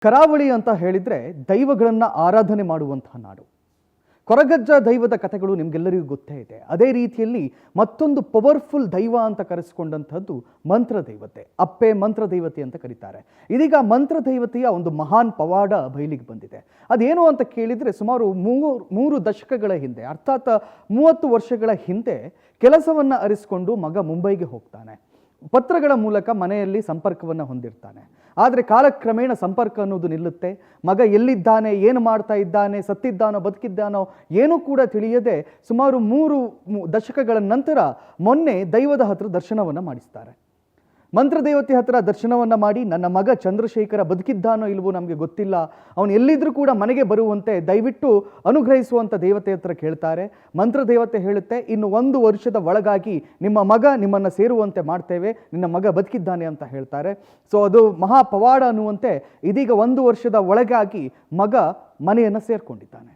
ಕರಾವಳಿ ಅಂತ ಹೇಳಿದ್ರೆ ದೈವಗಳನ್ನು ಆರಾಧನೆ ಮಾಡುವಂತಹ ನಾಡು. ಕೊರಗಜ್ಜ ದೈವದ ಕಥೆಗಳು ನಿಮಗೆಲ್ಲರಿಗೂ ಗೊತ್ತೇ ಇದೆ. ಅದೇ ರೀತಿಯಲ್ಲಿ ಮತ್ತೊಂದು ಪವರ್ಫುಲ್ ದೈವ ಅಂತ ಕರೆಸಿಕೊಂಡಂಥದ್ದು ಮಂತ್ರ ದೈವತೆ, ಅಪ್ಪೆ ಮಂತ್ರ ದೈವತೆ ಅಂತ ಕರೀತಾರೆ. ಇದೀಗ ಮಂತ್ರ ದೈವತೆಯ ಒಂದು ಮಹಾನ್ ಪವಾಡ ಬಯಲಿಗೆ ಬಂದಿದೆ. ಅದೇನು ಅಂತ ಕೇಳಿದರೆ, ಸುಮಾರು ಮೂರು ದಶಕಗಳ ಹಿಂದೆ, ಅರ್ಥಾತ್ 30 ವರ್ಷಗಳ ಹಿಂದೆ ಕೆಲಸವನ್ನು ಅರಿಸಿಕೊಂಡು ಮಗ ಮುಂಬೈಗೆ ಹೋಗ್ತಾನೆ. ಪತ್ರಗಳ ಮೂಲಕ ಮನೆಯಲ್ಲಿ ಸಂಪರ್ಕವನ್ನು ಹೊಂದಿರ್ತಾನೆ. ಆದರೆ ಕಾಲಕ್ರಮೇಣ ಸಂಪರ್ಕ ಅನ್ನೋದು ನಿಲ್ಲುತ್ತೆ. ಮಗ ಎಲ್ಲಿದ್ದಾನೆ, ಏನು ಮಾಡ್ತಾ ಇದ್ದಾನೆ, ಸತ್ತಿದ್ದಾನೋ ಬದುಕಿದ್ದಾನೋ ಏನೂ ಕೂಡ ತಿಳಿಯದೆ ಸುಮಾರು 3 ದಶಕಗಳ ನಂತರ ಮೊನ್ನೆ ದೈವದ ಹತ್ರ ದರ್ಶನವನ್ನು ಮಾಡಿಸ್ತಾರೆ. ಮಂತ್ರದೇವತೆ ಹತ್ರ ದರ್ಶನವನ್ನು ಮಾಡಿ, ನನ್ನ ಮಗ ಚಂದ್ರಶೇಖರ ಬದುಕಿದ್ದಾನೋ ಇಲ್ವೋ ನಮಗೆ ಗೊತ್ತಿಲ್ಲ, ಅವನು ಎಲ್ಲಿದ್ರೂ ಕೂಡ ಮನೆಗೆ ಬರುವಂತೆ ದಯವಿಟ್ಟು ಅನುಗ್ರಹಿಸುವಂಥ ದೇವತೆ ಹತ್ರ ಕೇಳ್ತಾರೆ. ಮಂತ್ರದೇವತೆ ಹೇಳುತ್ತೆ, ಇನ್ನು 1 ವರ್ಷದ ಒಳಗಾಗಿ ನಿಮ್ಮ ಮಗ ನಿಮ್ಮನ್ನು ಸೇರುವಂತೆ ಮಾಡ್ತೇವೆ, ನಿನ್ನ ಮಗ ಬದುಕಿದ್ದಾನೆ ಅಂತ ಹೇಳ್ತಾರೆ. ಸೊ ಅದು ಮಹಾಪವಾಡ ಅನ್ನುವಂತೆ ಇದೀಗ 1 ವರ್ಷದ ಒಳಗಾಗಿ ಮಗ ಮನೆಯನ್ನು ಸೇರ್ಕೊಂಡಿದ್ದಾನೆ.